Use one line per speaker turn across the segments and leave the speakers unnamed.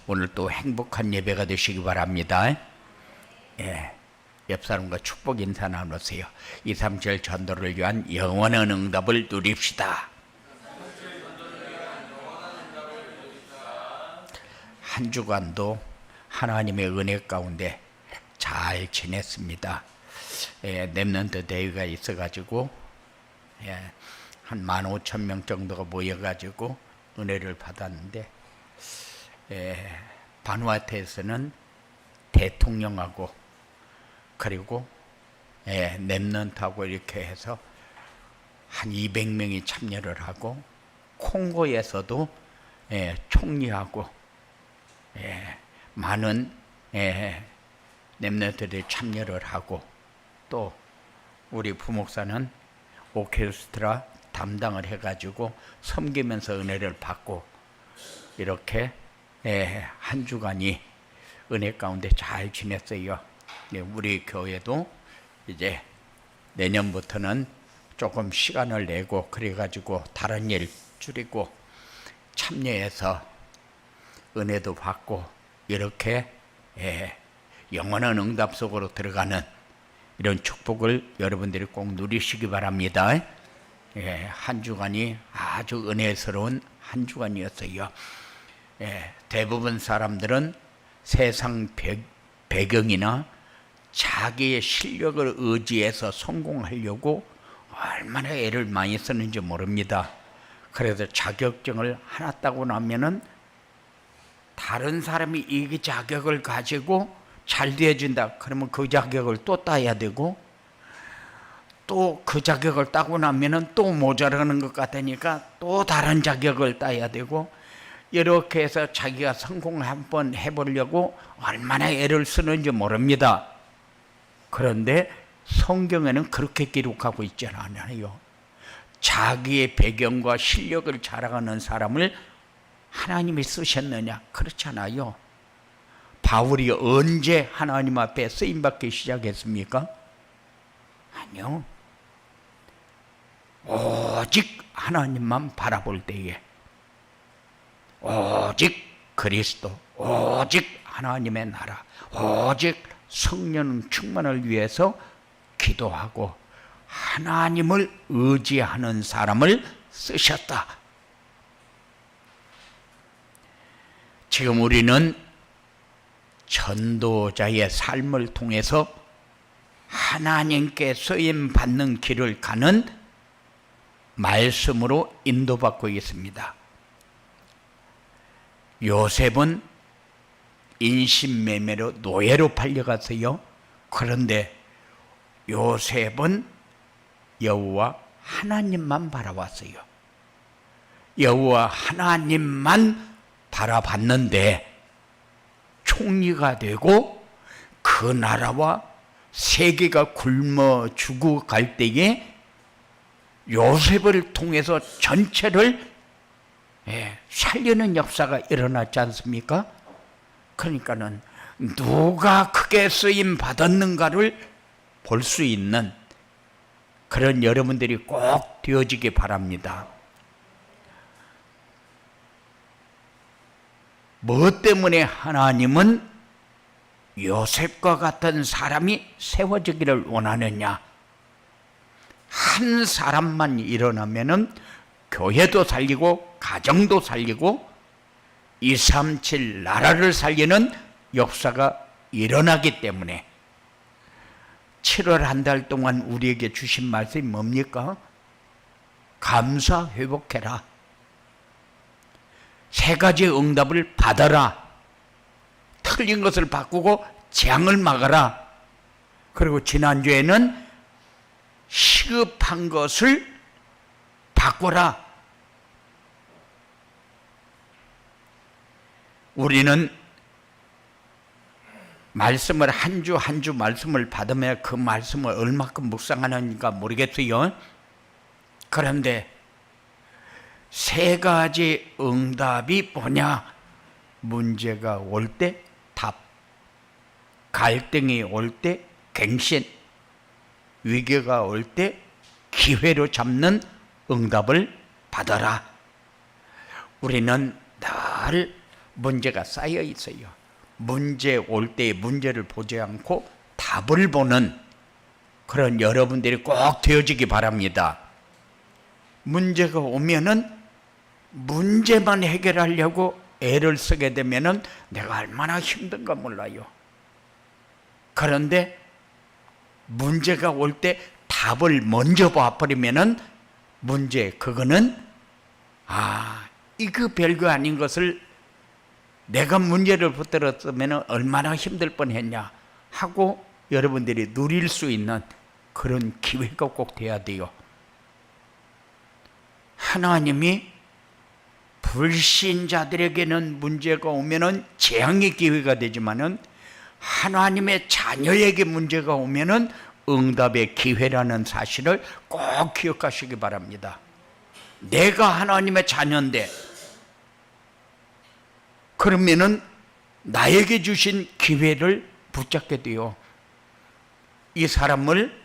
오늘 또 행복한 예배가 되시기 바랍니다. 예, 옆 사람과 축복 인사 나누세요. 237 전도를 위한 영원한 응답을 누립시다. 한 주간도 하나님의 은혜 가운데 잘 지냈습니다. 렘넌트 대회가 있어가지고 한 15,000명 정도가 모여가지고 은혜를 받았는데, 바누아투에서는 대통령하고 그리고 렘넌트하고 이렇게 해서 한 200명이 참여를 하고, 콩고에서도 총리하고 많은 렘넌트들이 참여를 하고, 또 우리 부목사는 오케스트라 담당을 해가지고 섬기면서 은혜를 받고, 이렇게 한 주간이 은혜 가운데 잘 지냈어요. 우리 교회도 이제 내년부터는 조금 시간을 내고 그래가지고 다른 일 줄이고 참여해서 은혜도 받고, 이렇게 영원한 응답 속으로 들어가는 이런 축복을 여러분들이 꼭 누리시기 바랍니다. 한 주간이 아주 은혜스러운 한 주간이었어요. 대부분 사람들은 세상 배경이나 자기의 실력을 의지해서 성공하려고 얼마나 애를 많이 쓰는지 모릅니다. 그래서 자격증을 하나 따고 나면은 다른 사람이 이 자격을 가지고 잘 되어진다 그러면 그 자격을 또 따야 되고, 또 그 자격을 따고 나면은 또 모자라는 것 같으니까 또 다른 자격을 따야 되고, 이렇게 해서 자기가 성공을 한번 해보려고 얼마나 애를 쓰는지 모릅니다. 그런데 성경에는 그렇게 기록하고 있지 않아요. 자기의 배경과 실력을 자랑하는 사람을 하나님이 쓰셨느냐? 그렇잖아요. 바울이 언제 하나님 앞에 쓰임받기 시작했습니까? 아니요. 오직 하나님만 바라볼 때에, 오직 그리스도, 오직 하나님의 나라, 오직 성령 충만을 위해서 기도하고 하나님을 의지하는 사람을 쓰셨다. 지금 우리는 전도자의 삶을 통해서 하나님께 쓰임 받는 길을 가는 말씀으로 인도받고 있습니다. 요셉은 인신매매로 노예로 팔려갔어요. 그런데 요셉은 여호와 하나님만 바라봤어요. 여호와 하나님만 바라봤는데 총리가 되고 그 나라와 세계가 굶어 죽어갈 때에 요셉을 통해서 전체를 살리는 역사가 일어났지 않습니까? 그러니까는 누가 크게 쓰임 받았는가를 볼 수 있는 그런 여러분들이 꼭 되어지기 바랍니다. 뭐 때문에 하나님은 요셉과 같은 사람이 세워지기를 원하느냐? 한 사람만 일어나면은 교회도 살리고 가정도 살리고 237 나라를 살리는 역사가 일어나기 때문에 7월 한 달 동안 우리에게 주신 말씀이 뭡니까? 감사 회복해라. 세 가지 응답을 받아라. 틀린 것을 바꾸고 재앙을 막아라. 그리고 지난주에는 시급한 것을 바꿔라. 우리는 말씀을 한 주 한 주 말씀을 받으면 그 말씀을 얼마큼 묵상하는가 모르겠어요. 그런데 세 가지 응답이 뭐냐? 문제가 올 때 답, 갈등이 올 때 갱신, 위기가 올 때 기회로 잡는 응답을 받아라. 우리는 늘 문제가 쌓여 있어요. 문제 올 때 문제를 보지 않고 답을 보는 그런 여러분들이 꼭 되어지기 바랍니다. 문제가 오면은 문제만 해결하려고 애를 쓰게 되면은 내가 얼마나 힘든가 몰라요. 그런데 문제가 올 때 답을 먼저 봐버리면은 그거는 이거 별거 아닌 것을 내가 문제를 붙들었으면 얼마나 힘들 뻔했냐 하고 여러분들이 누릴 수 있는 그런 기회가 꼭 돼야 돼요. 하나님이 불신자들에게는 문제가 오면은 재앙의 기회가 되지만은 하나님의 자녀에게 문제가 오면은 응답의 기회라는 사실을 꼭 기억하시기 바랍니다. 내가 하나님의 자녀인데 그러면은 나에게 주신 기회를 붙잡게 돼요. 이 사람을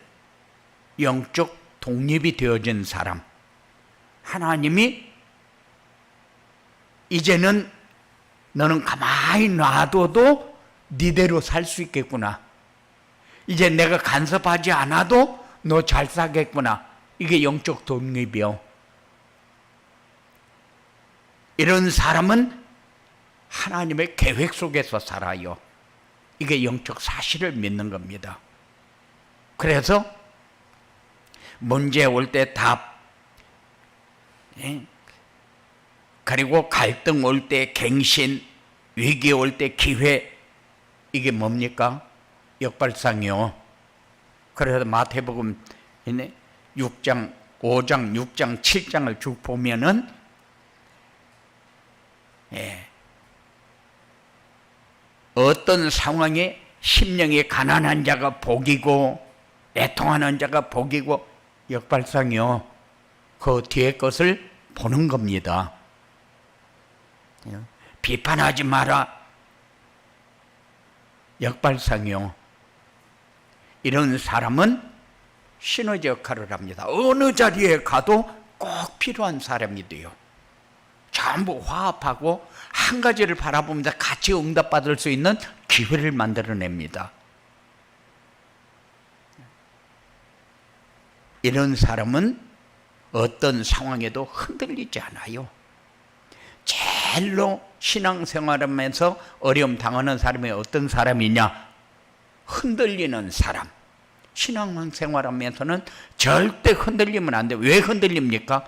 영적 독립이 되어진 사람, 하나님이 이제는 너는 가만히 놔둬도 니대로 살 수 있겠구나. 이제 내가 간섭하지 않아도 너 잘 사겠구나. 이게 영적 독립이요. 이런 사람은 하나님의 계획 속에서 살아요. 이게 영적 사실을 믿는 겁니다. 그래서 문제 올 때 답, 그리고 갈등 올 때 갱신, 위기 올 때 기회, 이게 뭡니까? 역발상이요. 그래서 마태복음 6장, 5장, 6장, 7장을 쭉 보면은 어떤 상황에 심령이 가난한 자가 복이고 애통하는 자가 복이고 역발상이요. 그 뒤에 것을 보는 겁니다. 비판하지 마라. 역발상이요. 이런 사람은 시너지 역할을 합니다. 어느 자리에 가도 꼭 필요한 사람이 돼요. 전부 화합하고 한 가지를 바라보면서 같이 응답받을 수 있는 기회를 만들어냅니다. 이런 사람은 어떤 상황에도 흔들리지 않아요. 제일로 신앙생활하면서 어려움 당하는 사람이 어떤 사람이냐? 흔들리는 사람. 신앙생활하면서는 절대 흔들리면 안 돼요. 왜 흔들립니까?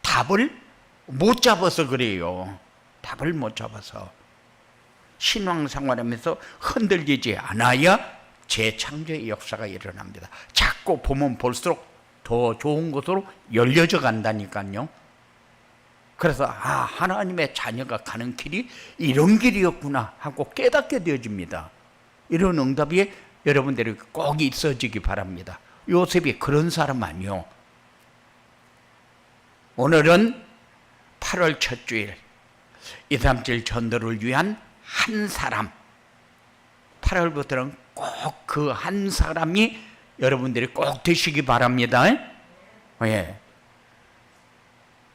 답을 못 잡아서 그래요. 답을 못 잡아서. 신앙생활하면서 흔들리지 않아야 재창조의 역사가 일어납니다. 자꾸 보면 볼수록 더 좋은 곳으로 열려져 간다니까요. 그래서 하나님의 자녀가 가는 길이 이런 길이었구나 하고 깨닫게 되어집니다. 이런 응답이 여러분들이 꼭 있어지기 바랍니다. 요셉이 그런 사람 아니요. 오늘은 8월 첫 주일 237 전도를 위한 한 사람, 8월부터는 꼭 그 한 사람이 여러분들이 꼭 되시기 바랍니다. 예.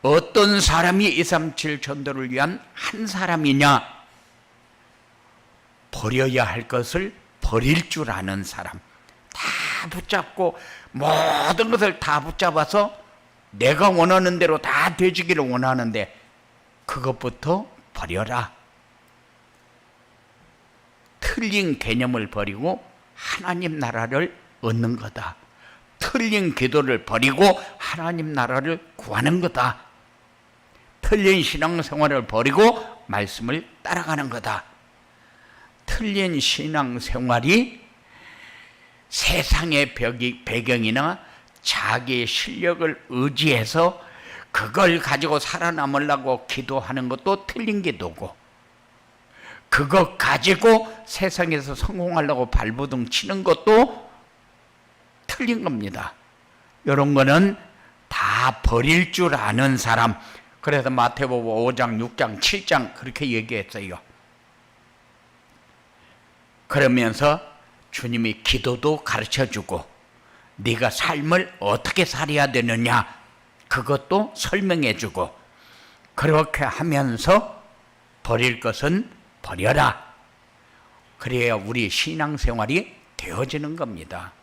어떤 사람이 237 전도를 위한 한 사람이냐? 버려야 할 것을 버릴 줄 아는 사람. 다 붙잡고 모든 것을 다 붙잡아서 내가 원하는 대로 다 되지기를 원하는데 그것부터 버려라. 틀린 개념을 버리고 하나님 나라를 얻는 거다. 틀린 기도를 버리고 하나님 나라를 구하는 거다. 틀린 신앙생활을 버리고 말씀을 따라가는 거다. 틀린 신앙생활이 세상의 배경이나 자기의 실력을 의지해서 그걸 가지고 살아남으려고 기도하는 것도 틀린 기도고, 그것 가지고 세상에서 성공하려고 발버둥 치는 것도 틀린 겁니다. 이런 거는 다 버릴 줄 아는 사람. 그래서 마태복음 5장, 6장, 7장 그렇게 얘기했어요. 그러면서 주님이 기도도 가르쳐주고 네가 삶을 어떻게 살아야 되느냐 그것도 설명해주고, 그렇게 하면서 버릴 것은 버려라. 그래야 우리 신앙생활이 되어지는 겁니다.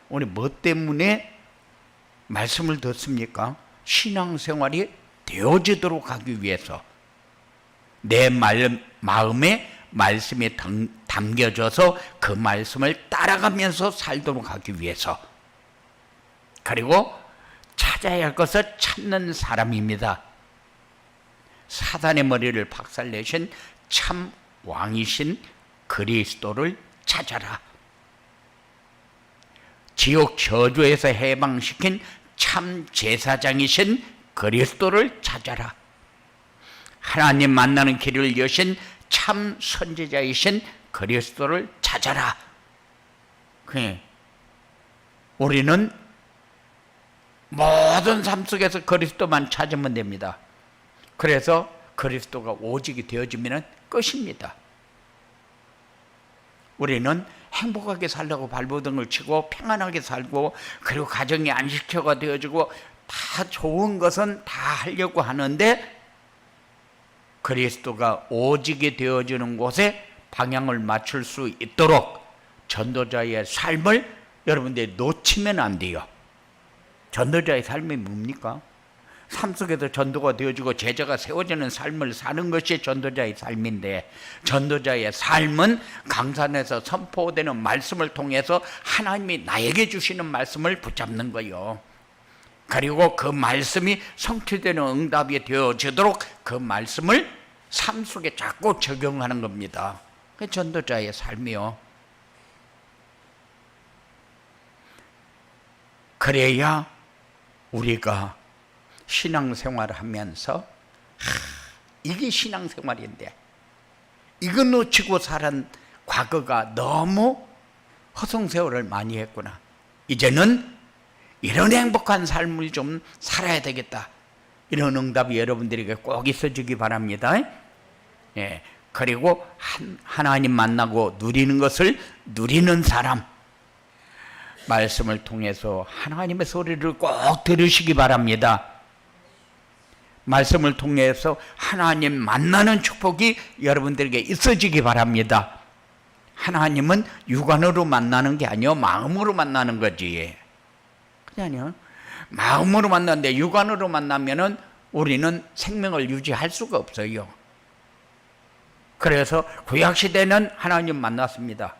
우리 뭐 때문에 말씀을 듣습니까? 신앙생활이 되어지도록 하기 위해서, 내 마음에 말씀이 담겨져서 그 말씀을 따라가면서 살도록 하기 위해서, 그리고 찾아야 할 것을 찾는 사람입니다. 사단의 머리를 박살내신 참 왕이신 그리스도를 찾아라. 지옥 저주에서 해방시킨 참 제사장이신 그리스도를 찾아라. 하나님 만나는 길을 여신 참 선지자이신 그리스도를 찾아라. 우리는 모든 삶 속에서 그리스도만 찾으면 됩니다. 그래서 그리스도가 오직이 되어지면 끝입니다. 우리는 행복하게 살려고 발버둥을 치고 평안하게 살고, 그리고 가정이 안식처가 되어지고 다 좋은 것은 다 하려고 하는데, 그리스도가 오직이 되어지는 곳에 방향을 맞출 수 있도록 전도자의 삶을 여러분들이 놓치면 안 돼요. 전도자의 삶이 뭡니까? 삶 속에서 전도가 되어지고 제자가 세워지는 삶을 사는 것이 전도자의 삶인데, 전도자의 삶은 강산에서 선포되는 말씀을 통해서 하나님이 나에게 주시는 말씀을 붙잡는 거예요. 그리고 그 말씀이 성취되는 응답이 되어지도록 그 말씀을 삶 속에 자꾸 적용하는 겁니다. 그게 전도자의 삶이요. 그래야 우리가 신앙생활을 하면서 이게 신앙생활인데, 이거 놓치고 살은 과거가 너무 허송세월을 많이 했구나, 이제는 이런 행복한 삶을 좀 살아야 되겠다, 이런 응답이 여러분들에게 꼭 있어지기 바랍니다. 예, 그리고 하나님 만나고 누리는 것을 누리는 사람, 말씀을 통해서 하나님의 소리를 꼭 들으시기 바랍니다. 말씀을 통해서 하나님 만나는 축복이 여러분들에게 있어지기 바랍니다. 하나님은 육안으로 만나는 게 아니요, 마음으로 만나는 거지. 그냥 마음으로 만나는데 육안으로 만나면은 우리는 생명을 유지할 수가 없어요. 그래서 구약시대는 하나님 만났습니다.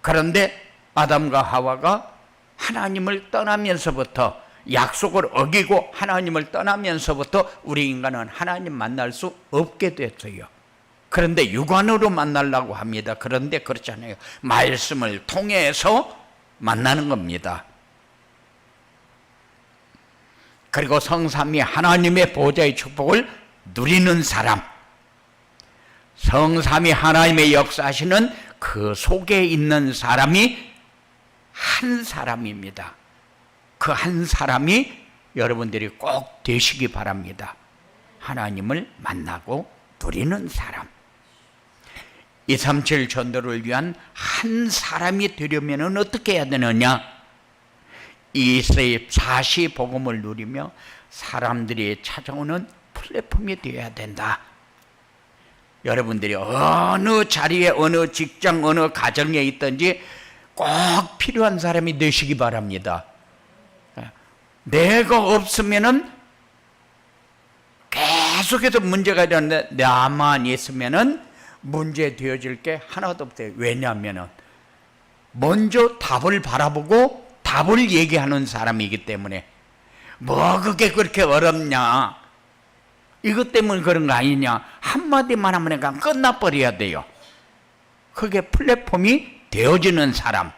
그런데 아담과 하와가 하나님을 떠나면서부터, 약속을 어기고 하나님을 떠나면서부터 우리 인간은 하나님 만날 수 없게 됐어요. 그런데 육안으로 만나려고 합니다. 그런데 그렇잖아요. 말씀을 통해서 만나는 겁니다. 그리고 성삼위 하나님의 보좌의 축복을 누리는 사람, 성삼위 하나님의 역사하시는 그 속에 있는 사람이 한 사람입니다. 그 한 사람이 여러분들이 꼭 되시기 바랍니다. 하나님을 만나고 누리는 사람. 237 전도를 위한 한 사람이 되려면 어떻게 해야 되느냐? 24시 복음을 누리며 사람들이 찾아오는 플랫폼이 되어야 된다. 여러분들이 어느 자리에, 어느 직장, 어느 가정에 있든지 꼭 필요한 사람이 되시기 바랍니다. 내가 없으면은 계속해서 문제가 되는데, 나만 있으면은 문제 되어질 게 하나도 없어요. 왜냐하면은 먼저 답을 바라보고 답을 얘기하는 사람이기 때문에. 뭐 그게 그렇게 어렵냐, 이것 때문에 그런 거 아니냐, 한마디만 하면 그냥 끝나버려야 돼요. 그게 플랫폼이 되어지는 사람.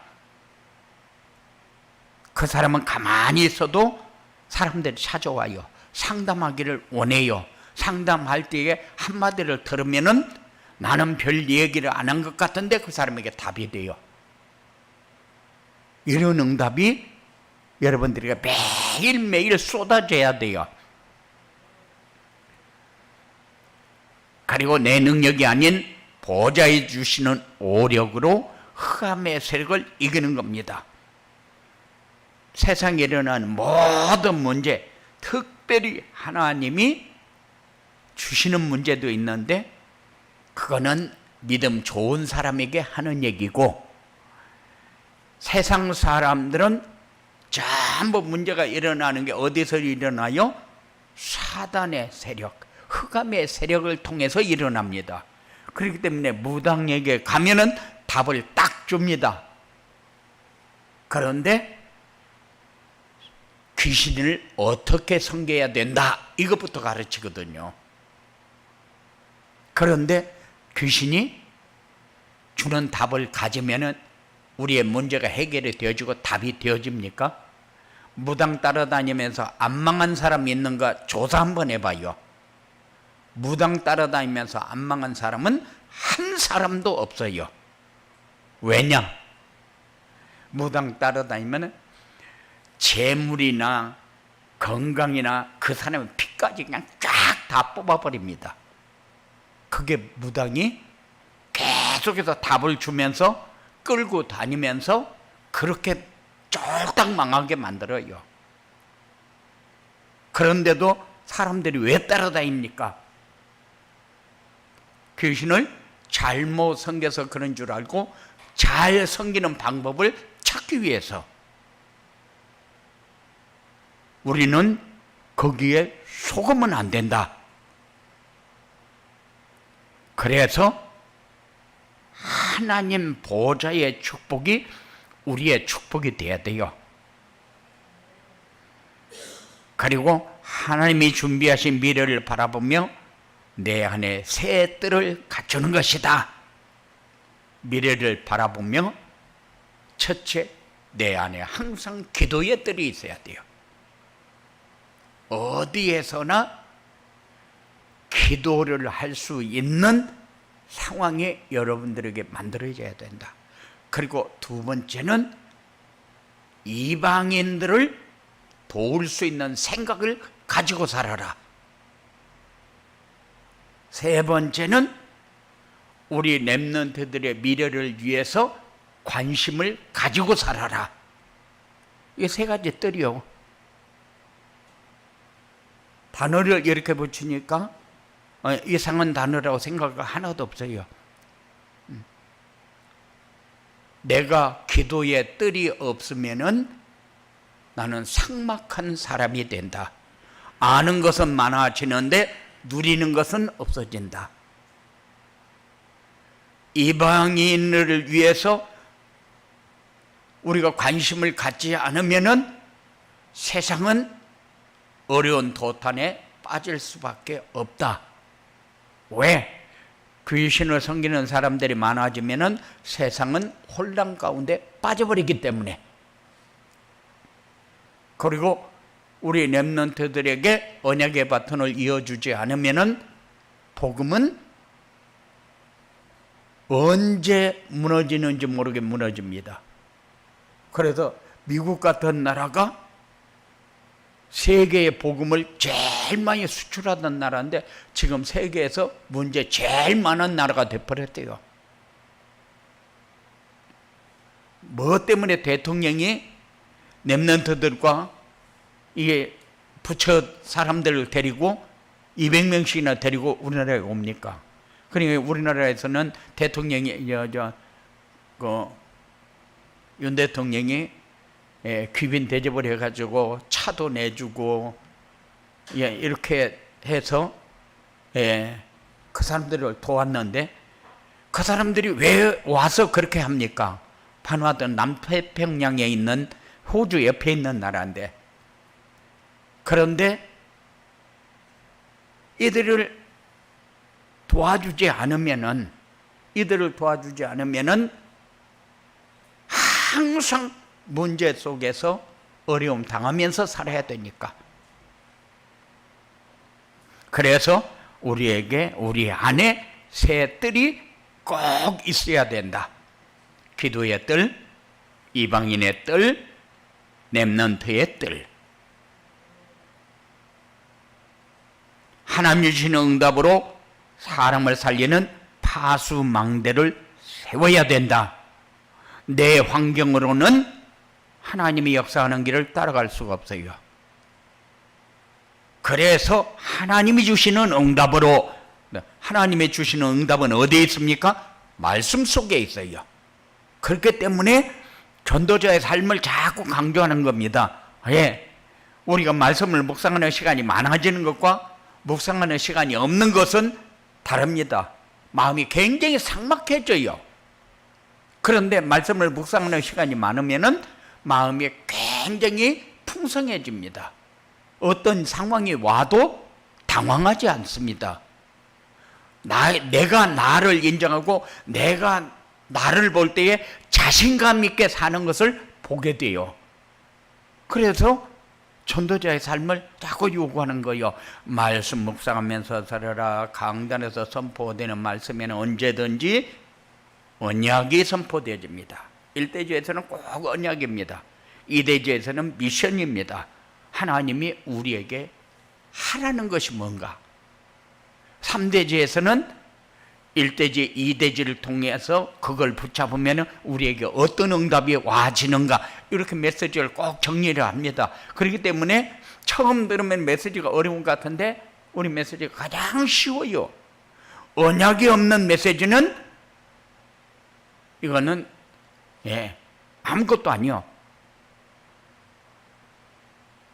그 사람은 가만히 있어도 사람들이 찾아와요. 상담하기를 원해요. 상담할 때에 한마디를 들으면은 나는 별 얘기를 안 한 것 같은데 그 사람에게 답이 돼요. 이런 응답이 여러분들에게 매일매일 쏟아져야 돼요. 그리고 내 능력이 아닌 보좌해 주시는 오력으로 흑암의 세력을 이기는 겁니다. 세상에 일어나는 모든 문제, 특별히 하나님이 주시는 문제도 있는데 그거는 믿음 좋은 사람에게 하는 얘기고, 세상 사람들은 전부 문제가 일어나는 게 어디서 일어나요? 사단의 세력, 흑암의 세력을 통해서 일어납니다. 그렇기 때문에 무당에게 가면은 답을 딱 줍니다. 그런데 귀신을 어떻게 섬겨야 된다, 이것부터 가르치거든요. 그런데 귀신이 주는 답을 가지면은 우리의 문제가 해결이 되어지고 답이 되어집니까? 무당 따라다니면서 안 망한 사람 있는가 조사 한번 해봐요. 무당 따라다니면서 안 망한 사람은 한 사람도 없어요. 왜냐? 무당 따라다니면 재물이나 건강이나 그 사람의 피까지 그냥 쫙 다 뽑아버립니다. 그게 무당이 계속해서 답을 주면서 끌고 다니면서 그렇게 쫄딱 망하게 만들어요. 그런데도 사람들이 왜 따라다닙니까? 귀신을 잘못 섬겨서 그런 줄 알고 잘 섬기는 방법을 찾기 위해서. 우리는 거기에 속으면 안 된다. 그래서 하나님 보좌의 축복이 우리의 축복이 돼야 돼요. 그리고 하나님이 준비하신 미래를 바라보며 내 안에 새 뜰을 갖추는 것이다. 미래를 바라보며 첫째, 내 안에 항상 기도의 뜰이 있어야 돼요. 어디에서나 기도를 할 수 있는 상황이 여러분들에게 만들어져야 된다. 그리고 두 번째는 이방인들을 도울 수 있는 생각을 가지고 살아라. 세 번째는 우리 렘넌트들의 미래를 위해서 관심을 가지고 살아라. 이 세 가지 뜰이요. 단어를 이렇게 붙이니까 이상한 단어라고 생각이 하나도 없어요. 내가 기도에 뜰이 없으면은 나는 삭막한 사람이 된다. 아는 것은 많아지는데 누리는 것은 없어진다. 이방인을 위해서 우리가 관심을 갖지 않으면은 세상은 어려운 도탄에 빠질 수밖에 없다. 왜? 귀신을 섬기는 사람들이 많아지면은 세상은 혼란 가운데 빠져버리기 때문에. 그리고 우리 렘넌트들에게 언약의 바톤을 이어주지 않으면은 복음은 언제 무너지는지 모르게 무너집니다. 그래서 미국 같은 나라가 세계의 복음을 제일 많이 수출하던 나라인데 지금 세계에서 문제 제일 많은 나라가 돼버렸대요. 뭐 때문에 대통령이 렘넌트들과 이게 부처 사람들을 데리고 200명씩이나 데리고 우리나라에 옵니까? 그러니까 우리나라에서는 대통령이 윤 대통령이 귀빈 대접을 해가지고 차도 내주고 이렇게 해서 그 사람들을 도왔는데 그 사람들이 왜 와서 그렇게 합니까? 바누아투는 남태평양에 있는 호주 옆에 있는 나라인데, 그런데 이들을 도와주지 않으면은 항상 문제 속에서 어려움 당하면서 살아야 되니까. 그래서 우리에게 우리 안에 새 뜰이 꼭 있어야 된다. 기도의 뜰, 이방인의 뜰, 렘넌트의 뜰. 하나님 주시는 응답으로 사람을 살리는 파수망대를 세워야 된다. 내 환경으로는 하나님이 역사하는 길을 따라갈 수가 없어요. 그래서 하나님이 주시는 응답으로 하나님의 주시는 응답은 어디에 있습니까? 말씀 속에 있어요. 그렇기 때문에 전도자의 삶을 자꾸 강조하는 겁니다. 예. 우리가 말씀을 묵상하는 시간이 많아지는 것과 묵상하는 시간이 없는 것은 다릅니다. 마음이 굉장히 삭막해져요. 그런데 말씀을 묵상하는 시간이 많으면은 마음이 굉장히 풍성해집니다. 어떤 상황이 와도 당황하지 않습니다. 내가 나를 인정하고 내가 나를 볼 때에 자신감 있게 사는 것을 보게 돼요. 그래서 전도자의 삶을 자꾸 요구하는 거예요. 말씀 묵상하면서 살아라. 강단에서 선포되는 말씀에는 언제든지 언약이 선포되어집니다. 1대주에서는 꼭 언약입니다. 2대주에서는 미션입니다. 하나님이 우리에게 하라는 것이 뭔가. 3대주에서는 1대지, 2대지를 통해서 그걸 붙잡으면 우리에게 어떤 응답이 와지는가, 이렇게 메시지를 꼭 정리를 합니다. 그렇기 때문에 처음 들으면 메시지가 어려운 것 같은데 우리 메시지가 가장 쉬워요. 언약이 없는 메시지는 이거는 아무것도 아니요,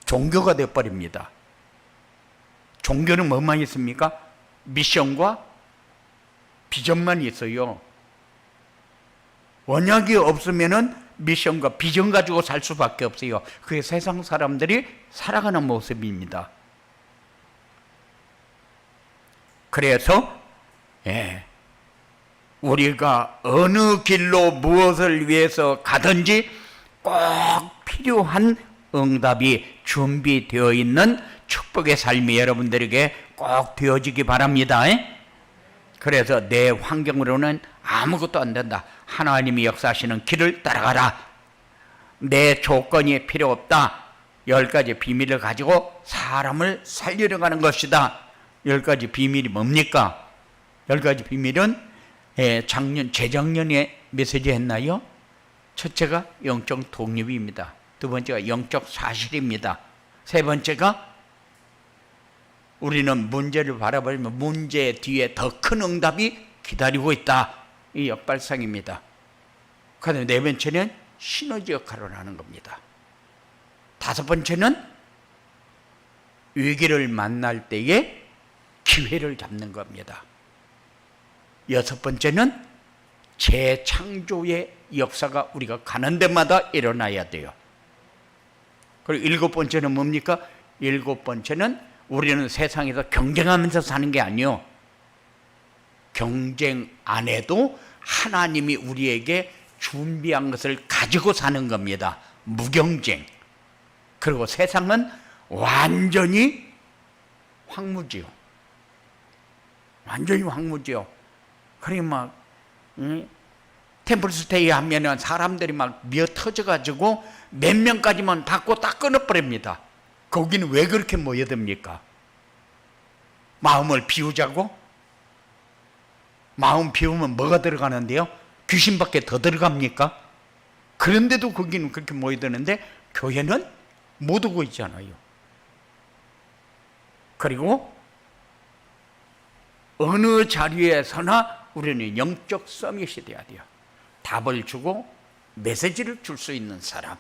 종교가 되어버립니다. 종교는 뭐만 있습니까? 미션과 비전만 있어요. 언약이 없으면은 미션과 비전 가지고 살 수밖에 없어요. 그게 세상 사람들이 살아가는 모습입니다. 그래서 우리가 어느 길로 무엇을 위해서 가든지 꼭 필요한 응답이 준비되어 있는 축복의 삶이 여러분들에게 꼭 되어지기 바랍니다. 그래서 내 환경으로는 아무것도 안 된다. 하나님이 역사하시는 길을 따라가라. 내 조건이 필요 없다. 10가지 비밀을 가지고 사람을 살리려 가는 것이다. 10가지 비밀이 뭡니까? 10가지 비밀은 재작년에 메시지 했나요? 첫째가 영적 독립입니다. 두 번째가 영적 사실입니다. 세 번째가 우리는 문제를 바라보면 문제 뒤에 더 큰 응답이 기다리고 있다. 이 역발상입니다. 그다음에 네 번째는 시너지 역할을 하는 겁니다. 다섯 번째는 위기를 만날 때에 기회를 잡는 겁니다. 여섯 번째는 재창조의 역사가 우리가 가는 데마다 일어나야 돼요. 그리고 일곱 번째는 뭡니까? 일곱 번째는 우리는 세상에서 경쟁하면서 사는 게 아니요, 경쟁 안 해도 하나님이 우리에게 준비한 것을 가지고 사는 겁니다. 무경쟁. 그리고 세상은 완전히 황무지요. 완전히 황무지요. 그러니까 템플스테이 하면은 사람들이 막 미어 터져가지고 몇 명까지만 받고 딱 끊어버립니다. 거기는 왜 그렇게 모여듭니까? 마음을 비우자고? 마음 비우면 뭐가 들어가는데요? 귀신밖에 더 들어갑니까? 그런데도 거기는 그렇게 모여드는데 교회는 못 오고 있잖아요. 그리고 어느 자리에서나 우리는 영적 서밋이 돼야 돼요. 답을 주고 메시지를 줄 수 있는 사람.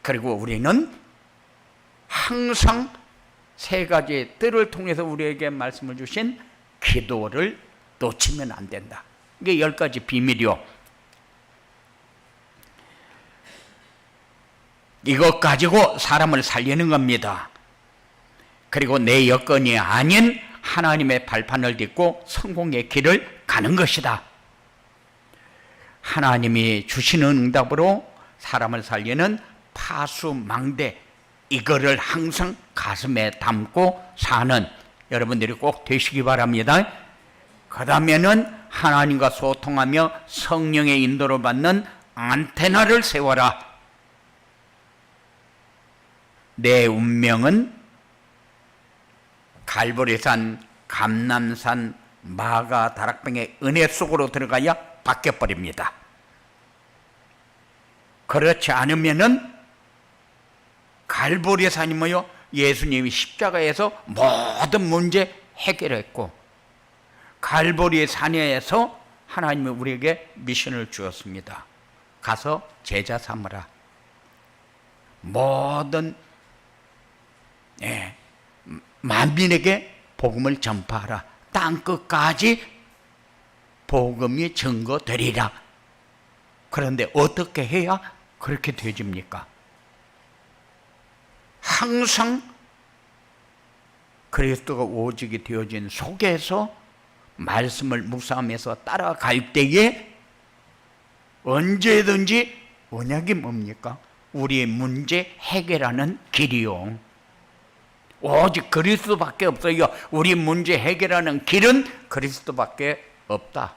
그리고 우리는 항상 세 가지 뜰을 통해서 우리에게 말씀을 주신 기도를 놓치면 안 된다. 이게 10가지 비밀이요. 이것 가지고 사람을 살리는 겁니다. 그리고 내 여건이 아닌 하나님의 발판을 딛고 성공의 길을 가는 것이다. 하나님이 주시는 응답으로 사람을 살리는 파수망대, 이거를 항상 가슴에 담고 사는 여러분들이 꼭 되시기 바랍니다. 그 다음에는 하나님과 소통하며 성령의 인도를 받는 안테나를 세워라. 내 운명은 갈보리산, 감남산, 마가, 다락방의 은혜 속으로 들어가야 바뀌어버립니다. 그렇지 않으면은 갈보리산이 뭐요? 예수님이 십자가에서 모든 문제 해결했고 갈보리 산에서 하나님이 우리에게 미션을 주었습니다. 가서 제자 삼으라. 모든 만민에게 복음을 전파하라. 땅끝까지 복음이 증거되리라. 그런데 어떻게 해야 그렇게 되집니까? 항상 그리스도가 오직이 되어진 속에서 말씀을 묵상하면서 따라갈 때에 언제든지 언약이 뭡니까? 우리의 문제 해결하는 길이요. 오직 그리스도밖에 없어요. 우리 문제 해결하는 길은 그리스도밖에 없다.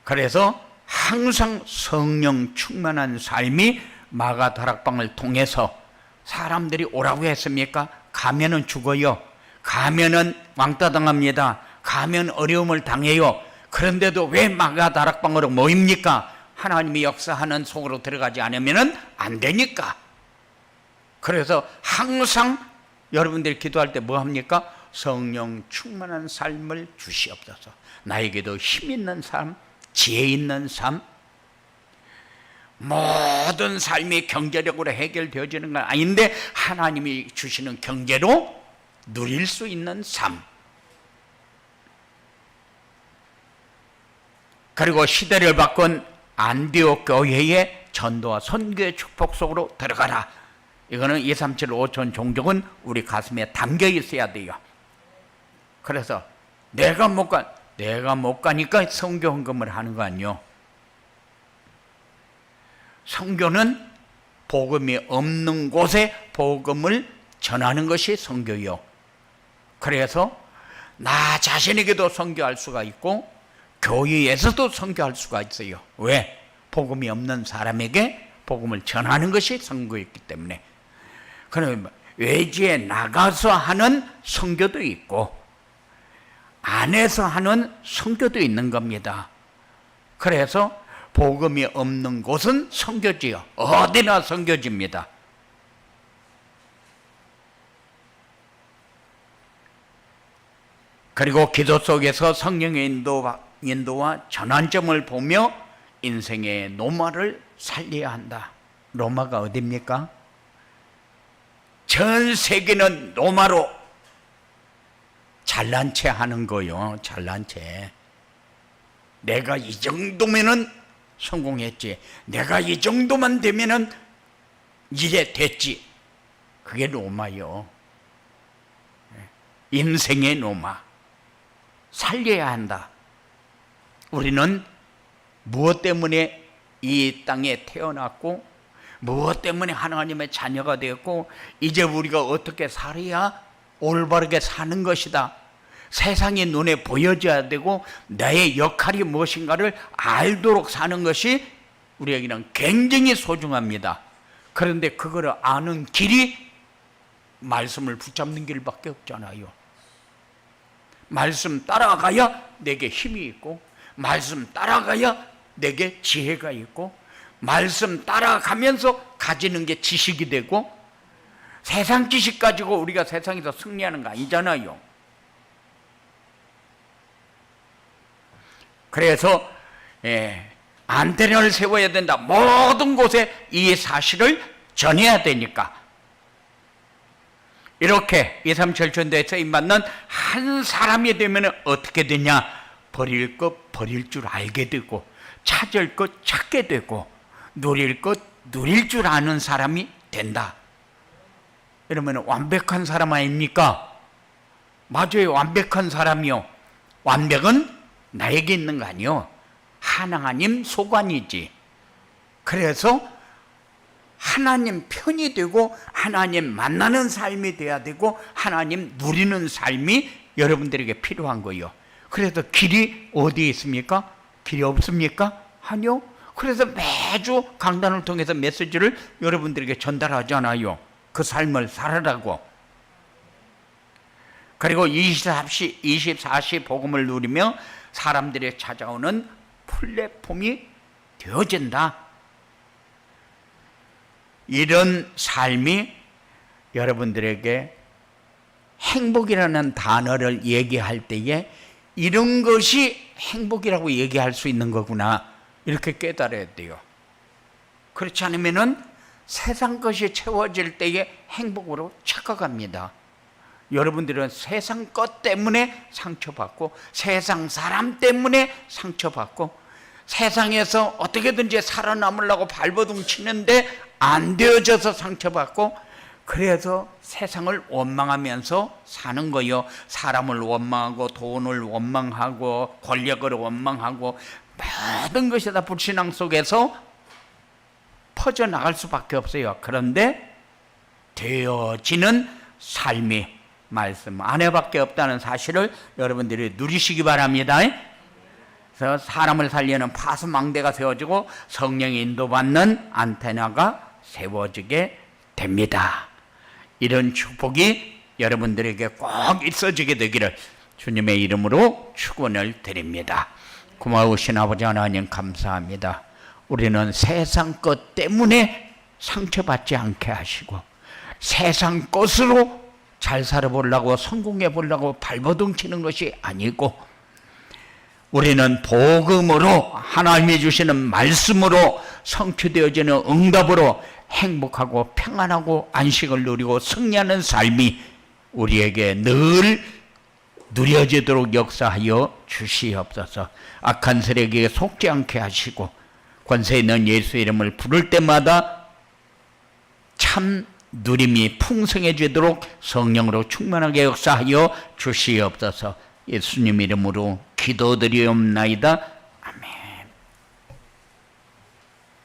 그래서 항상 성령 충만한 삶이 마가 다락방을 통해서 사람들이 오라고 했습니까? 가면은 죽어요. 가면은 왕따 당합니다. 가면 어려움을 당해요. 그런데도 왜 마가 다락방으로 모입니까? 하나님이 역사하는 속으로 들어가지 않으면 안 되니까. 그래서 항상 여러분들이 기도할 때 뭐 합니까? 성령 충만한 삶을 주시옵소서. 나에게도 힘 있는 삶, 지혜 있는 삶, 모든 삶이 경제력으로 해결되어지는 건 아닌데 하나님이 주시는 경제로 누릴 수 있는 삶. 그리고 시대를 바꾼 안디옥 교회의 전도와 선교의 축복 속으로 들어가라. 이거는 237 5천 종족은 우리 가슴에 담겨 있어야 돼요. 그래서 내가 못 가니까 선교 헌금을 하는 거 아니요. 선교는 복음이 없는 곳에 복음을 전하는 것이 선교요. 그래서 나 자신에게도 선교할 수가 있고 교회에서도 선교할 수가 있어요. 왜? 복음이 없는 사람에게 복음을 전하는 것이 선교였기 때문에. 그러면 외지에 나가서 하는 선교도 있고 안에서 하는 선교도 있는 겁니다. 그래서 복음이 없는 곳은 선교지요. 어디나 선교지입니다. 그리고 기도 속에서 성령의 인도와 전환점을 보며 인생의 노마를 살려야 한다. 로마가 어디입니까? 전 세계는 노마로 잘난 체 하는 거요. 잘난 체. 내가 이 정도면은 성공했지. 내가 이 정도만 되면은 이래 됐지. 그게 로마요. 인생의 노마. 살려야 한다. 우리는 무엇 때문에 이 땅에 태어났고 무엇 때문에 하나님의 자녀가 되었고 이제 우리가 어떻게 살아야 올바르게 사는 것이다. 세상의 눈에 보여져야 되고 나의 역할이 무엇인가를 알도록 사는 것이 우리에게는 굉장히 소중합니다. 그런데 그거를 아는 길이 말씀을 붙잡는 길밖에 없잖아요. 말씀 따라가야 내게 힘이 있고 말씀 따라가야 내게 지혜가 있고 말씀 따라가면서 가지는 게 지식이 되고 세상 지식 가지고 우리가 세상에서 승리하는 거 아니잖아요. 그래서 안테나를 세워야 된다. 모든 곳에 이 사실을 전해야 되니까. 이렇게 237 전도에 쓰임받는 한 사람이 되면 어떻게 되냐? 버릴 것 버릴 줄 알게 되고 찾을 것 찾게 되고 누릴 것 누릴 줄 아는 사람이 된다. 이러면 완벽한 사람 아닙니까? 맞아요. 완벽한 사람이요. 완벽은 나에게 있는 거 아니요. 하나님 소관이지. 그래서 하나님 편이 되고 하나님 만나는 삶이 돼야 되고 하나님 누리는 삶이 여러분들에게 필요한 거예요. 그래서 길이 어디에 있습니까? 길이 없습니까? 아니요. 그래서 매주 강단을 통해서 메시지를 여러분들에게 전달하잖아요. 그 삶을 살아라고. 그리고 24시 복음을 누리며 사람들이 찾아오는 플랫폼이 되어진다. 이런 삶이 여러분들에게 행복이라는 단어를 얘기할 때에 이런 것이 행복이라고 얘기할 수 있는 거구나, 이렇게 깨달아야 돼요. 그렇지 않으면은 세상 것이 채워질 때에 행복으로 착각합니다. 여러분들은 세상 것 때문에 상처받고, 세상 사람 때문에 상처받고, 세상에서 어떻게든지 살아남으려고 발버둥 치는데 안 되어져서 상처받고, 그래서 세상을 원망하면서 사는 거요. 사람을 원망하고, 돈을 원망하고, 권력을 원망하고, 모든 것이 다 불신앙 속에서 퍼져나갈 수밖에 없어요. 그런데 되어지는 삶이 말씀 안에밖에 없다는 사실을 여러분들이 누리시기 바랍니다. 그래서 사람을 살리는 파수망대가 세워지고 성령의 인도받는 안테나가 세워지게 됩니다. 이런 축복이 여러분들에게 꼭 있어지게 되기를 주님의 이름으로 축원을 드립니다. 고마우신 아버지 하나님, 감사합니다. 우리는 세상 것 때문에 상처받지 않게 하시고, 세상 것으로 잘 살아보려고, 성공해 보려고 발버둥 치는 것이 아니고, 우리는 복음으로, 하나님이 주시는 말씀으로 성취되어지는 응답으로 행복하고 평안하고 안식을 누리고 승리하는 삶이 우리에게 늘 누려지도록 역사하여 주시옵소서. 악한 세력에게 속지 않게 하시고, 권세 있는 예수 이름을 부를 때마다 참 누림이 풍성해지도록 성령으로 충만하게 역사하여 주시옵소서. 예수님 이름으로 기도드리옵나이다.